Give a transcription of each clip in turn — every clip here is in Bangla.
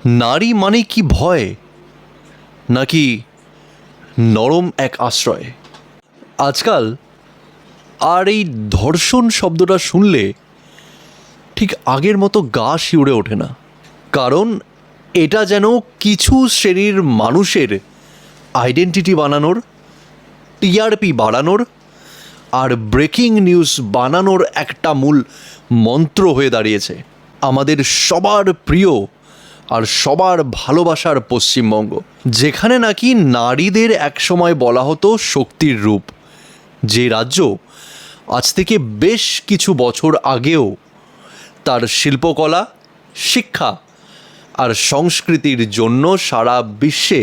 নারী মানে কি ভয়, নাকি নরম এক আশ্রয়? আজকাল আর এই ধর্ষণ শব্দটা শুনলে ঠিক আগের মতো গা শিউরে ওঠে না। কারণ এটা যেন কিছু শ্রেণীর মানুষের আইডেন্টিটি বানানোর, টিআরপি বাড়ানোর আর ব্রেকিং নিউজ বানানোর একটা মূল মন্ত্র হয়ে দাঁড়িয়েছে। আমাদের সবার প্রিয় আর সবার ভালোবাসার পশ্চিমবঙ্গ, যেখানে নাকি নারীদের একসময় বলা হতো শক্তির রূপ, যে রাজ্য আজ থেকে বেশ কিছু বছর আগেও তার শিল্পকলা, শিক্ষা আর সংস্কৃতির জন্য সারা বিশ্বে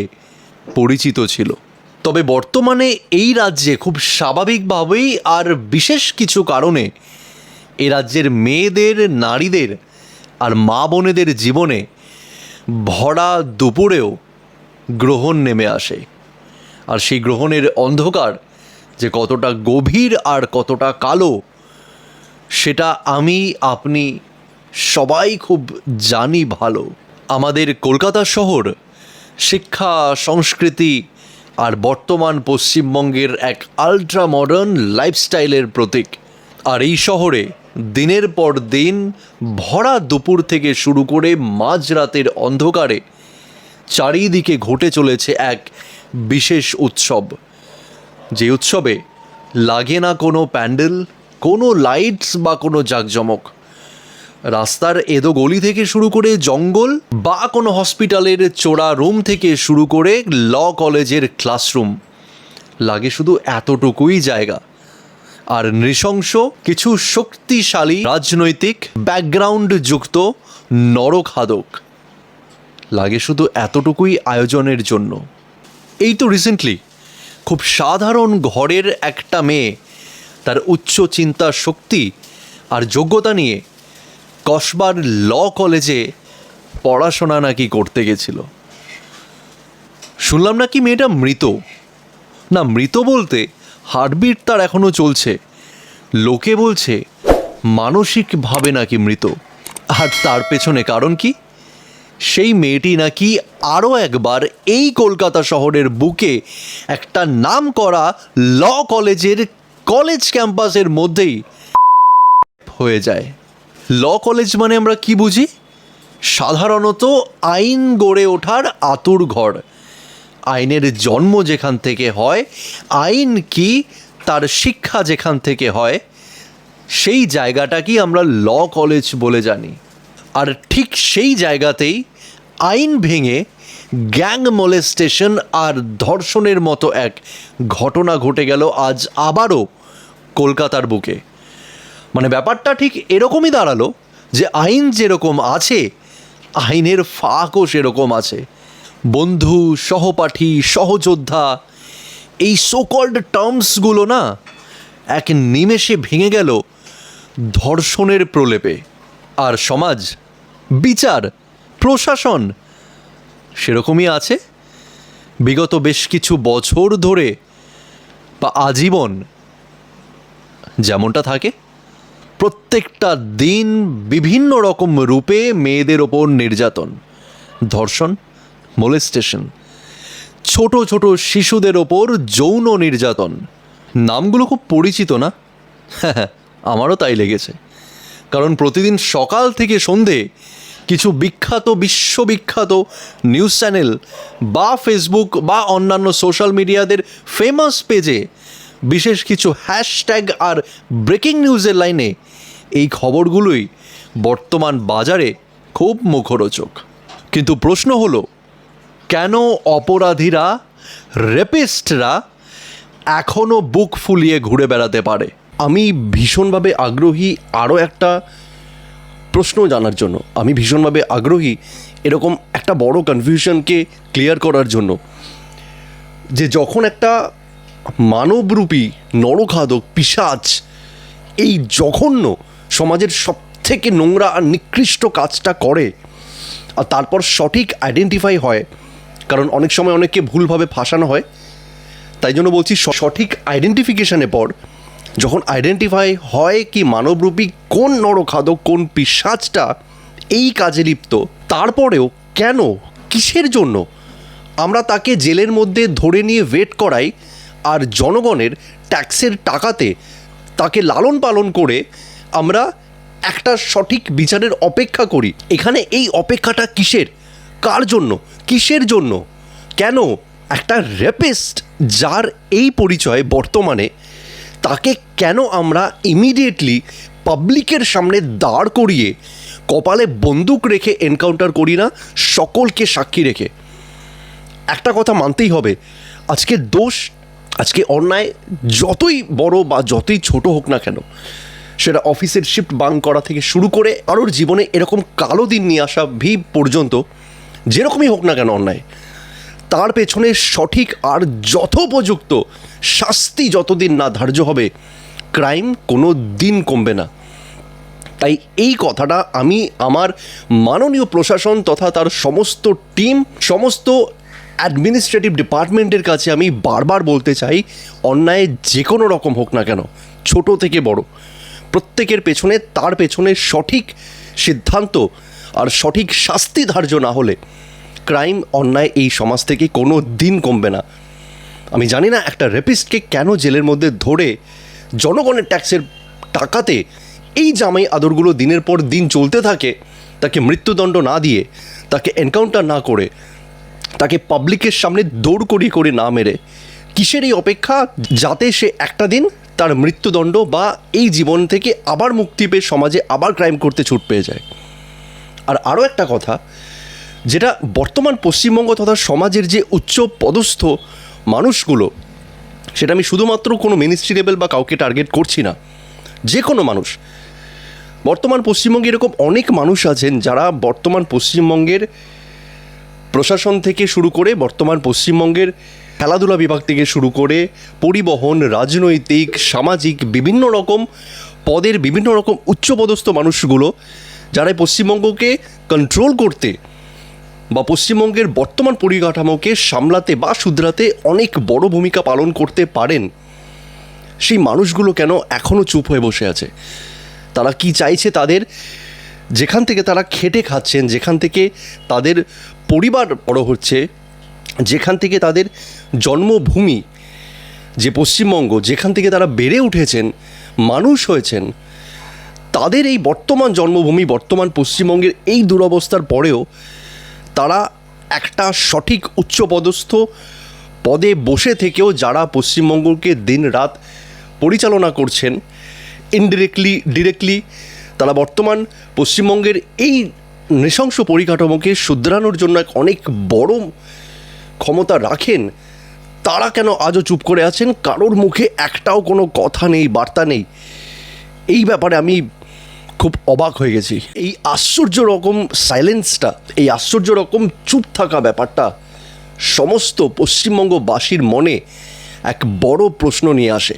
পরিচিত ছিল। তবে বর্তমানে এই রাজ্যে খুব স্বাভাবিকভাবেই আর বিশেষ কিছু কারণে এ রাজ্যের মেয়েদের, নারীদের আর মা বোনেদের জীবনে ভরা দুপুরেও গ্রহণ নেমে আসে। আর সেই গ্রহণের অন্ধকার যে কতটা গভীর আর কতটা কালো, সেটা আমি, আপনি সবাই খুব জানি ভালো। আমাদের কলকাতা শহর শিক্ষা, সংস্কৃতি আর বর্তমান পশ্চিমবঙ্গের এক আলট্রা মডার্ন লাইফস্টাইলের প্রতীক। আর এই শহরে দিনের পর দিন ভরা দুপুর থেকে শুরু করে মাঝরাতের অন্ধকারে চারিদিকে ঘটে চলেছে এক বিশেষ উৎসব, যে উৎসবে লাগে না কোনো প্যান্ডেল, কোনো লাইটস বা কোনো জাঁকজমক। রাস্তার এদো গলি থেকে শুরু করে জঙ্গল বা কোনো হসপিটালের চোরা রুম থেকে শুরু করে ল কলেজের ক্লাসরুম, লাগে শুধু এতটুকুই জায়গা। আর নৃশংস কিছু শক্তিশালী রাজনৈতিক ব্যাকগ্রাউন্ড যুক্ত নরখাদক, লাগে শুধু এতটুকুই আয়োজনের জন্য। এই তো রিসেন্টলি খুব সাধারণ ঘরের একটা মেয়ে তার উচ্চ চিন্তা শক্তি আর যোগ্যতা নিয়ে কসবার ল কলেজে পড়াশোনা নাকি করতে গেছিল। শুনলাম নাকি মেয়েটা মৃত। না, মৃত বলতে হার্টবিট তার এখনও চলছে। লোকে বলছে মানসিকভাবে নাকি মৃত। আর তার পেছনে কারণ কি? সেই মেয়েটি নাকি আরও একবার এই কলকাতা শহরের বুকে একটা নাম করা ল কলেজের কলেজ ক্যাম্পাসের মধ্যেই হয়ে যায়। ল কলেজ মানে আমরা কি বুঝি? সাধারণত আইন গড়ে ওঠার আতুর ঘর। আইনের জন্ম যেখান থেকে হয়, আইন কি তার শিক্ষা যেখান থেকে হয়, সেই জায়গাটাকেই আমরা ল কলেজ বলে জানি। আর ঠিক সেই জায়গাতেই আইন ভেঙে গ্যাং মোলেস্টেশন আর ধর্ষণের মতো এক ঘটনা ঘটে গেল আজ আবারও কলকাতার বুকে। মানে ব্যাপারটা ঠিক এরকমই দাঁড়ালো যে আইন যেরকম আছে, আইনের ফাঁকও সেরকম আছে। বন্ধু, সহপাঠী, সহযোদ্ধা, এই সোকল্ড টার্মসগুলো না এক নিমেষে ভেঙে গেল ধর্ষণের প্রলেপে। আর সমাজ, বিচার, প্রশাসন সেরকমই আছে বিগত বেশ কিছু বছর ধরে বা আজীবন যেমনটা থাকে। প্রত্যেকটা দিন বিভিন্ন রকম রূপে মেয়েদের ওপর নির্যাতন, ধর্ষণ, মোলেস্টেশন, ছোট ছোট শিশুদের ওপর যৌন নির্যাতন। নামগুলো খুব পরিচিত না? হ্যাঁ, আমারও তাই লেগেছে। কারণ প্রতিদিন সকাল থেকে সন্ধে কিছু বিখ্যাত, বিশ্ববিখ্যাত নিউজ চ্যানেল বা ফেসবুক বা অন্যান্য সোশ্যাল মিডিয়াদের ফেমাস পেজে বিশেষ কিছু হ্যাশট্যাগ আর ব্রেকিং নিউজের লাইনে এই খবরগুলোই বর্তমান বাজারে খুব মুখরোচক। কিন্তু প্রশ্ন হলো, কেন অপরাধীরা, রেপিস্টরা এখনও বুক ফুলিয়ে ঘুরে বেড়াতে পারে? আমি ভীষণভাবে আগ্রহী আরও একটা প্রশ্ন জানার জন্য। আমি ভীষণভাবে আগ্রহী এরকম একটা বড় কনফিউশনকে ক্লিয়ার করার জন্য, যে যখন একটা মানবরূপী নরখাদক, পিশাচ এই জঘন্য সমাজের সবথেকে নোংরা আর নিকৃষ্ট কাজটা করে, আর তারপর সঠিক আইডেন্টিফাই হয়, কারণ অনেক সময় অনেককে ভুলভাবে ফাঁসানো হয়, তাই জন্য বলছি সঠিক আইডেন্টিফিকেশনের পর যখন আইডেন্টিফাই হয় কি মানবরূপী কোন নরখাদক, কোন পিশাচটা এই কাজে লিপ্ত, তারপরেও কেন, কিসের জন্য আমরা তাকে জেলের মধ্যে ধরে নিয়ে ওয়েট করাই, আর জনগণের ট্যাক্সের টাকাতে তাকে লালন পালন করে আমরা একটা সঠিক বিচারের অপেক্ষা করি? এখানে এই অপেক্ষাটা কিসের, কার জন্য, কিসের জন্য? কেন একটা রেপিস্ট যার এই পরিচয় বর্তমানে, তাকে কেন আমরা ইমিডিয়েটলি পাবলিকের সামনে দাঁড় করিয়ে কপালে বন্দুক রেখে এনকাউন্টার করি না, সকলকে সাক্ষী রেখে? একটা কথা মানতেই হবে, আজকে দোষ, আজকে অন্যায় যতই বড় বা যতই ছোট হোক না কেন, সেটা অফিসের শিফট বাং করা থেকে শুরু করে কারোর জীবনে এরকম কালো দিন নিয়ে আসা পর্যন্ত, যেরকমই হোক না কেন অন্যায়, তার পেছনে সঠিক আর যথোপযুক্ত শাস্তি যতদিন না ধার্য হবে, ক্রাইম কোনো দিন কমবে না। তাই এই কথাটা আমি আমার মাননীয় প্রশাসন তথা তার সমস্ত টিম, সমস্ত অ্যাডমিনিস্ট্রেটিভ ডিপার্টমেন্টের কাছে আমি বারবার বলতে চাই, অন্যায় যে কোনো রকম হোক না কেন, ছোট থেকে বড়, প্রত্যেকের পেছনে তার পেছনে সঠিক সিদ্ধান্ত আর সঠিক শাস্তি ধার্য না হলে ক্রাইম, অন্যায় এই সমাজ থেকে কোনো দিন কমবে না। আমি জানি না একটা রেপিস্টকে কেন জেলের মধ্যে ধরে জনগণের ট্যাক্সের টাকাতে এই জামাই আদরগুলো দিনের পর দিন চলতে থাকে, তাকে মৃত্যুদণ্ড না দিয়ে, তাকে এনকাউন্টার না করে, তাকে পাবলিকের সামনে দৌড় করিয়ে করে না মেরে, কিসের এই অপেক্ষা যাতে সে একটা দিন তার মৃত্যুদণ্ড বা এই জীবন থেকে আবার মুক্তি পেয়ে সমাজে আবার ক্রাইম করতে ছুট পেয়ে যায়? আর আরও একটা কথা, যেটা বর্তমান পশ্চিমবঙ্গ তথা সমাজের যে উচ্চ পদস্থ মানুষগুলো, সেটা আমি শুধুমাত্র কোনো মিনিস্ট্রি লেভেল বা কাউকে টার্গেট করছি না, যে কোনো মানুষ, বর্তমান পশ্চিমবঙ্গে এরকম অনেক মানুষ আছেন যারা বর্তমান পশ্চিমবঙ্গের প্রশাসন থেকে শুরু করে, বর্তমান পশ্চিমবঙ্গের খেলাধুলা বিভাগ থেকে শুরু করে, পরিবহন, রাজনৈতিক, সামাজিক বিভিন্ন রকম পদের বিভিন্ন রকম উচ্চপদস্থ মানুষগুলো, যারা পশ্চিমবঙ্গকে কন্ট্রোল করতে বা পশ্চিমবঙ্গের বর্তমান পরিকাঠামোকে সামলাতে বা শুধরাতে অনেক বড় ভূমিকা পালন করতে পারেন, সেই মানুষগুলো কেন এখনও চুপ হয়ে বসে আছে? তারা কি চাইছে? তাদের যেখান থেকে তারা খেটে খাচ্ছেন, যেখান থেকে তাদের পরিবার বড় হচ্ছে, যেখান থেকে তাদের জন্মভূমি যে পশ্চিমবঙ্গ, যেখান থেকে তারা বেড়ে উঠেছেন, মানুষ হয়েছেন, তাদের এই বর্তমান জন্মভূমি, বর্তমান পশ্চিমবঙ্গের এই দুরবস্থার পরেও তারা একটা সঠিক উচ্চপদস্থ পদে বসে থেকেও যারা পশ্চিমবঙ্গকে দিন রাত পরিচালনা করছেন, ইনডিরেক্টলি ডিরেক্টলি তারা বর্তমান পশ্চিমবঙ্গের এই নৃশংস পরিকাঠামোকে শুধরানোর জন্য এক অনেক বড় ক্ষমতা রাখেন, তারা কেন আজও চুপ করে আছেন? কারোর মুখে একটাও কোনো কথা নেই, বার্তা নেই। এই ব্যাপারে আমি খুব অবাক হয়ে গেছি। এই আশ্চর্য রকম সাইলেন্সটা, এই আশ্চর্য রকম চুপ থাকা ব্যাপারটা সমস্ত পশ্চিমবঙ্গবাসীর মনে এক বড় প্রশ্ন নিয়ে আসে,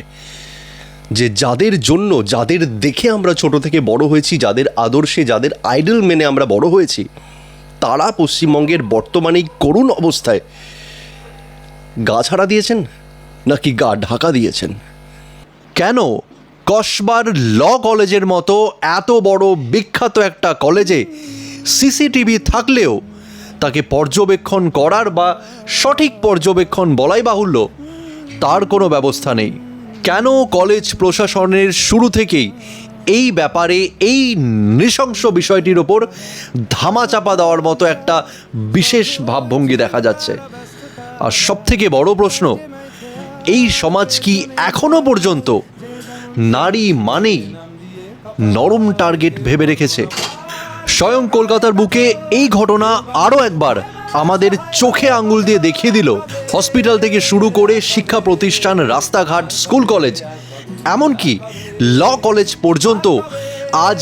যে যাদের জন্য, যাদের দেখে আমরা ছোট থেকে বড় হয়েছি, যাদের আদর্শে, যাদের আইডল মেনে আমরা বড় হয়েছি, তারা পশ্চিমবঙ্গের বর্তমানে এই করুণ অবস্থায় গা ছাড়া দিয়েছেন নাকি গা ঢাকা দিয়েছেন? কেন কসবার ল কলেজের মতো এত বড় বিখ্যাত একটা কলেজে সিসিটিভি থাকলেও তাকে পর্যবেক্ষণ করার বা সঠিক পর্যবেক্ষণ বলাই বাহুল্য, তার কোনো ব্যবস্থা নেই? কেন কলেজ প্রশাসনের শুরু থেকেই এই ব্যাপারে, এই নৃশংস বিষয়টির ওপর ধামাচাপা দেওয়ার মতো একটা বিশেষ ভাবভঙ্গি দেখা যাচ্ছে? আর সবথেকে বড় প্রশ্ন, এই সমাজ কি এখনো পর্যন্ত নারী মানেই নরম টার্গেট ভেবে রেখেছে? স্বয়ং কলকাতার বুকে এই ঘটনা আরও একবার আমাদের চোখে আঙ্গুল দিয়ে দেখিয়ে দিল, হসপিটাল থেকে শুরু করে শিক্ষা প্রতিষ্ঠান, রাস্তাঘাট, স্কুল কলেজ, এমনকি ল কলেজ পর্যন্ত আজ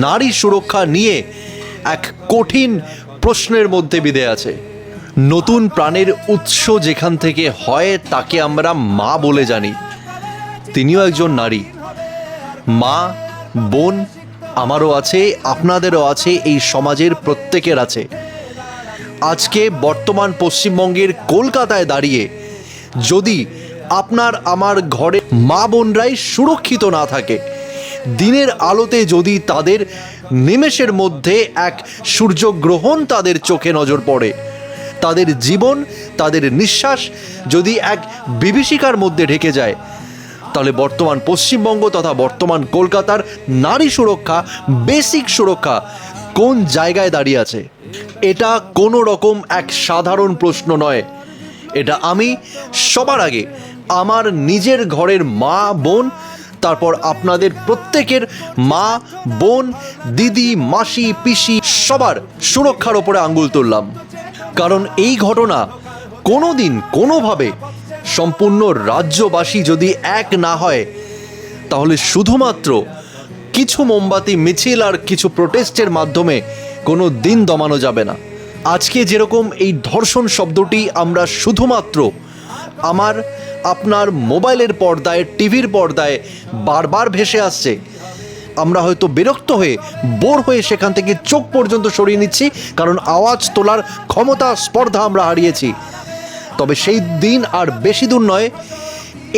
নারী সুরক্ষা নিয়ে এক কঠিন প্রশ্নের মধ্যে বিধে আছে। নতুন প্রাণের উৎস যেখান থেকে হয় তাকে আমরা মা বলে জানি, তিনিও একজন নারী। মা, বোন আমারও আছে, আপনাদেরও আছে, এই সমাজের প্রত্যেকের আছে। আজকে বর্তমান পশ্চিমবঙ্গের কলকাতায় দাঁড়িয়ে যদি আপনার আমার ঘরে মা বোনরাই সুরক্ষিত না থাকে, দিনের আলোতে যদি তাদের নিমেষের মধ্যে এক সূর্যগ্রহণ তাদের চোখে নজর পড়ে, তাদের জীবন, তাদের নিঃশ্বাস যদি এক বিভীষিকার মধ্যে ঢেকে যায়, তাহলে বর্তমান পশ্চিমবঙ্গ তথা বর্তমান কলকাতার নারী সুরক্ষা, বেসিক সুরক্ষা কোন জায়গায় দাঁড়িয়ে আছে? এটা কোনো রকম এক সাধারণ প্রশ্ন নয়। এটা আমি সবার আগে আমার নিজের ঘরের মা বোন, তারপর আপনাদের প্রত্যেকের মা বোন, দিদি, মাসি, পিসি সবার সুরক্ষার ওপরে আঙ্গুল তুললাম। কারণ এই ঘটনা কোনো দিন কোনোভাবে সম্পূর্ণ রাজ্যবাসী যদি এক না হয়, তাহলে শুধুমাত্র কিছু মোমবাতি মিছিল আর কিছু প্রোটেস্টের মাধ্যমে কোনো দিন দমানো যাবে না। আজকে যেরকম এই ধর্ষণ শব্দটি আমরা শুধুমাত্র আপনার মোবাইলের পর্দায়, টিভির পর্দায় বারবার ভেসে আসছে, আমরা হয়তো বিরক্ত হয়ে, বোর হয়ে সেখান থেকে চোখ পর্যন্ত সরিয়ে নিচ্ছি, কারণ আওয়াজ তোলার ক্ষমতা, স্পর্ধা আমরা হারিয়েছি। তবে সেই দিন আর বেশি দূর নয়,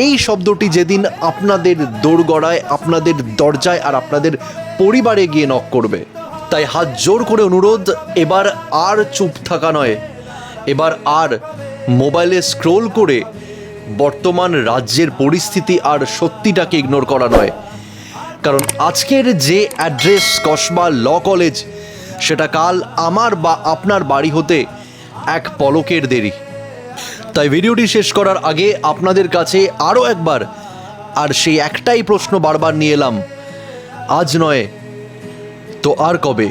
এই শব্দটি যেদিন আপনাদের দোরগড়ায়, আপনাদের দরজায় আর আপনাদের পরিবারে গিয়ে নক করবে। তাই হাত জোর করে অনুরোধ, এবার আর চুপ থাকা নয়, এবার আর মোবাইলে স্ক্রোল করে বর্তমান রাজ্যের পরিস্থিতি আর সত্যিটাকে ইগনোর করা নয়। কারণ আজকের যে অ্যাড্রেস কসবা ল কলেজ, সেটা কাল আমার বা আপনার বাড়ি হতে এক পলকের দেরি। তাই ভিডিওটি শেষ করার আগে আপনাদের কাছে আরও একবার আর সেই একটাই প্রশ্ন বারবার নিয়ে এলাম, আজ নয় তো আর কবে?